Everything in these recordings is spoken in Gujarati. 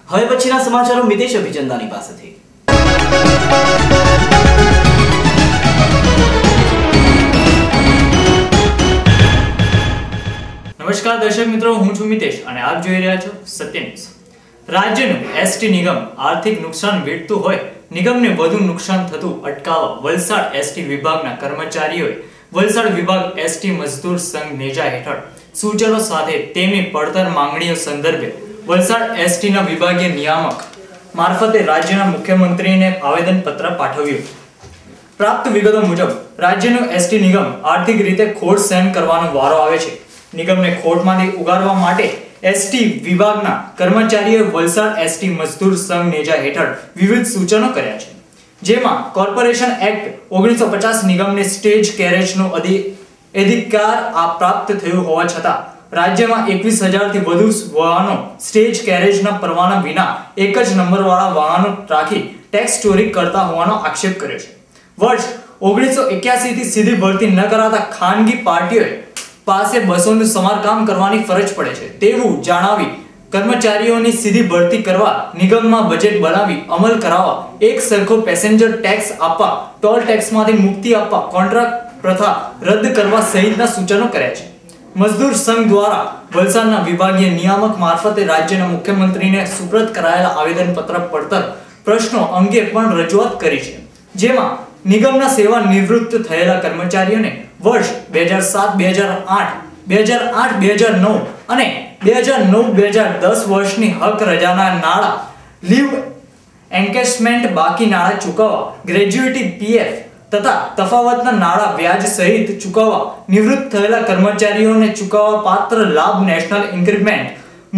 હવે પછીના સમાચારો મિતેશ અભિચંદાની પાસેથી। નમસ્કાર દર્શક મિત્રો, હું છું મિતેશ અને આપ જોઈ રહ્યા છો સત્ય ન્યૂઝ। રાજ્યનું એસટી નિગમ આર્થિક નુકસાન વેઠતું હોય, નિગમને વધુ નુકસાન થતું અટકાવવા વલસાડ એસટી વિભાગના કર્મચારીઓએ વલસાડ વિભાગ એસટી મજદૂર સંઘ નેજા હેઠળ સૂચનો સાથે તેમની પડતર માંગણીઓ સંદર્ભે વલસાડ એસટીના વિભાગીય નિયામક મારફતે રાજ્યના મુખ્યમંત્રીને આવેદન પત્ર પાઠવ્યું। પ્રાપ્ત વિગતો મુજબ રાજ્યનું એસટી નિગમ આર્થિક રીતે ખોટ સહન કરવાનો વારો આવે છે। નિગમને ખોટમાંથી ઉગારવા માટે એસટી વિભાગના કર્મચારીઓએ વલસાડ એસટી મજદૂર સંઘ નેજા હેઠળ વિવિધ સૂચનો કર્યા છે, જેમાં કોર્પોરેશન એક્ટ 1950 નિગમને સ્ટેજ કેરેજનો અધિકાર પ્રાપ્ત થયો હોવા છતાં રાજ્યમાં 21,000 થી વધુ વાહનો સ્ટેજ કેરેજના પરવાના વિના એક જ નંબરવાળા વાહનો રાખી ટેક્સ ચોરી કરતા હોવાનો આક્ષેપ કર્યો છે। વર્ષ 1981 થી સીધી ભરતી ન કરાતા ખાનગી પાર્ટીઓએ પાસે બસોનું સમારકામ કરવાની ફરજ પડે છે તેવું જણાવી કર્મચારીઓની સીધી ભરતી કરવા નિગમમાં બજેટ બનાવી અમલ કરાવવા, એક સરખો પેસેન્જર ટેક્સ આપવા, ટોલ ટેક્સમાંથી મુક્તિ આપવા, કોન્ટ્રાક્ટ પ્રથા રદ કરવા સહિતના સૂચનો કર્યા છે। મજદૂર સંઘ દ્વારા વલસાડના વિભાગીય નિયામક મારફતે રાજ્યના મુખ્યમંત્રીને સુપ્રત કરાયેલા આવેદનપત્ર પડતર પ્રશ્નો અંગે પણ રજૂઆત કરી છે, જેમાં નિગમના સેવા નિવૃત્ત થયેલા કર્મચારીઓને વર્ષ 2007-2008, 2008-2009 અને 2009-2010 વર્ષની હક રજાના નાણાં, લીવ એન્કેશમેન્ટ બાકી નાણાં ચૂકવવા, ગ્રેજ્યુટી પીએફ તથા તફાવતના નાણાં વ્યાજ સહિત ચૂકવવા, નિવૃત્ત થયેલા કર્મચારીઓને ચૂકવવા પાત્ર લાભ નેશનલ ઇન્ક્રીમેન્ટ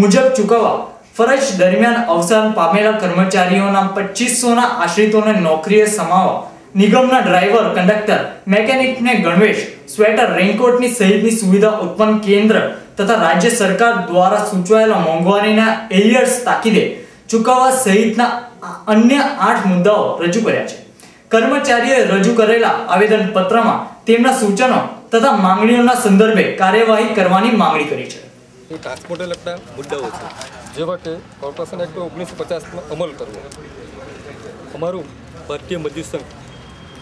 મુજબ ચૂકવવા, ફરજ દરમિયાન અવસાન પામેલા કર્મચારીઓના 2500ના આશ્રિતોને નોકરીએ સમાવવા, નિગમના ડ્રાઈવર, કંડક્ટર, મેકેનિકને ગણવેશ, સ્વેટર, રેઇનકોટની સહિતની સુવિધા ઉત્પન્ન કેન્દ્ર તથા રાજ્ય સરકાર દ્વારા સૂચવાયેલા મોંઘવારીના એરિયર્સ તાકીદે ચૂકવવા સહિતના અન્ય 8 મુદ્દાઓ રજૂ કર્યા છે। કર્મચારીઓએ રજૂ કરેલા આવેદન પત્રમાં તેમના સૂચનો તથા માંગણીઓના સંદર્ભે કાર્યવાહી કરવાની માંગણી કરી છે। ટ્રાન્સપોર્ટને લગતા મુદ્દાઓ છે, જેવા કે કોર્પોરેશન એક્ટ 1950નો અમલ કરવો, અમારું ભારતીય મજદૂર સંઘ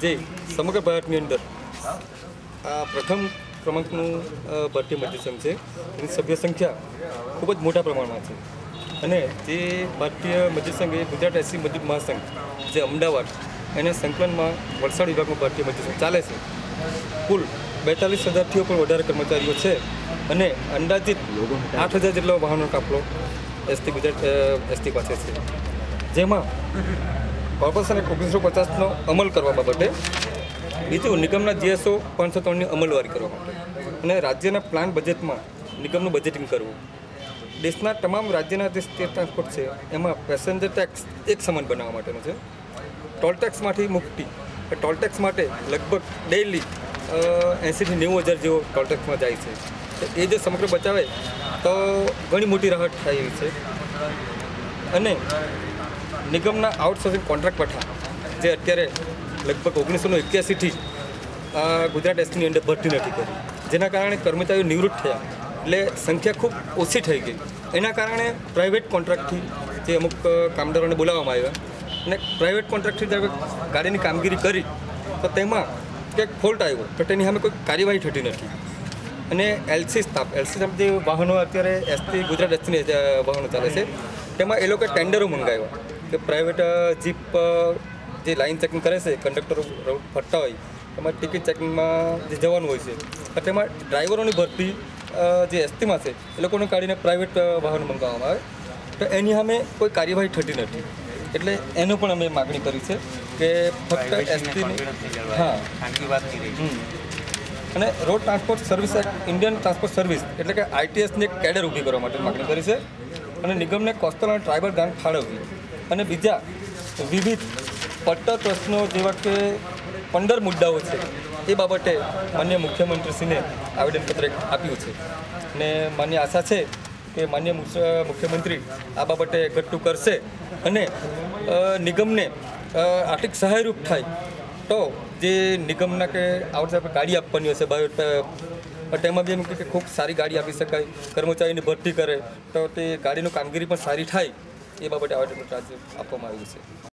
જે સમગ્ર ભારતની અંદર આ પ્રથમ ક્રમાંકનું ભારતીય મજદૂર સંઘ છે, એની સભ્ય સંખ્યા ખૂબ જ મોટા પ્રમાણમાં છે અને જે ભારતીય મજદૂર સંઘ એ ગુજરાત એસસી મજદૂર મહાસંઘ જે અમદાવાદ એના સંકલનમાં વલસાડ વિભાગમાં ભારતીય મજદૂર સંઘ ચાલે છે। કુલ 42,000થી પણ વધારે કર્મચારીઓ છે અને અંદાજિત 8,000 જેટલા વાહનનો કાફલો એસટી પાસે છે, જેમાં કોર્પોરેશન એક્ટ 1950નો અમલ કરવા બાબતે, બીજું નિગમના GSO 503ની અમલવારી કરવા માટે અને રાજ્યના પ્લાન બજેટમાં નિગમનું બજેટિંગ કરવું, દેશના તમામ રાજ્યના જે સ્ટેટ ટ્રાન્સપોર્ટ છે એમાં પેસેન્જર ટેક્સ એક સમાન બનાવવા માટેનો છે, ટોલ ટેક્સમાંથી મુક્તિ, ટોલ ટેક્સ માટે લગભગ ડેઇલી 80,000 થી 90,000 જેવો ટોલ ટેક્સમાં જાય છે, એ જો સમગ્ર બચાવે તો ઘણી મોટી રાહત થાય એવી છે। અને નિગમના આઉટસોર્સિંગ કોન્ટ્રાક્ટ પ્રથા જે અત્યારે લગભગ 1981થી ગુજરાત એસટીની અંદર ભરતી નથી કરી, જેના કારણે કર્મચારીઓ નિવૃત્ત થયા એટલે સંખ્યા ખૂબ ઓછી થઈ ગઈ। એના કારણે પ્રાઇવેટ કોન્ટ્રાક્ટથી જે અમુક કામદારોને બોલાવવામાં આવ્યા અને પ્રાઇવેટ કોન્ટ્રાક્ટથી જ્યારે ગાડીની કામગીરી કરી તો તેમાં કંઈક ફોલ્ટ આવ્યો તો તેની સામે કોઈ કાર્યવાહી થતી નથી અને એલસી સ્ટાફ જે વાહનો અત્યારે એસટી ગુજરાત એસટીની વાહનો ચાલે છે તેમાં એ લોકોએ ટેન્ડરો મંગાવ્યા કે પ્રાઇવેટ જીપ જે લાઇન ચેકિંગ કરે છે, કંડક્ટરો ફરતા હોય એમાં ટિકિટ ચેકિંગમાં જે જવાનું હોય છે તેમાં ડ્રાઈવરોની ભરતી જે એસટીમાં છે એ લોકોને કાઢીને પ્રાઇવેટ વાહનો મંગાવવામાં આવે તો એની સામે કોઈ કાર્યવાહી થતી નથી, એટલે એનું પણ અમે માગણી કરી છે કે ફક્ત એસટીની અને road transport service act, Indian transport service એટલે કે ITSની એક કેડર ઊભી કરવા માટે માગણી કરી છે અને નિગમને કોસ્ટલ અને ટ્રાઇબલ ગ્રાન્ટ ફાળવવી અને બીજા વિવિધ પડતર પ્રશ્નો જેવા કે 15 મુદ્દાઓ છે એ બાબતે માન્ય મુખ્યમંત્રીશ્રીને આવેદનપત્ર આપ્યું છે અને માન્ય આશા છે કે માન્ય મુખ્યમંત્રી આ બાબતે ઘટતું કરશે અને નિગમને આર્થિક સહાયરૂપ થાય તો જે નિગમના કે આવડે આપણે ગાડી આપવાની હશે તેમાં બી એમ કે ખૂબ સારી ગાડી આપી શકાય, કર્મચારીની ભરતી કરે તો તે ગાડીની કામગીરી પણ સારી થાય એ બાબતે આવેદનપત્ર આજે આપવામાં આવ્યું છે.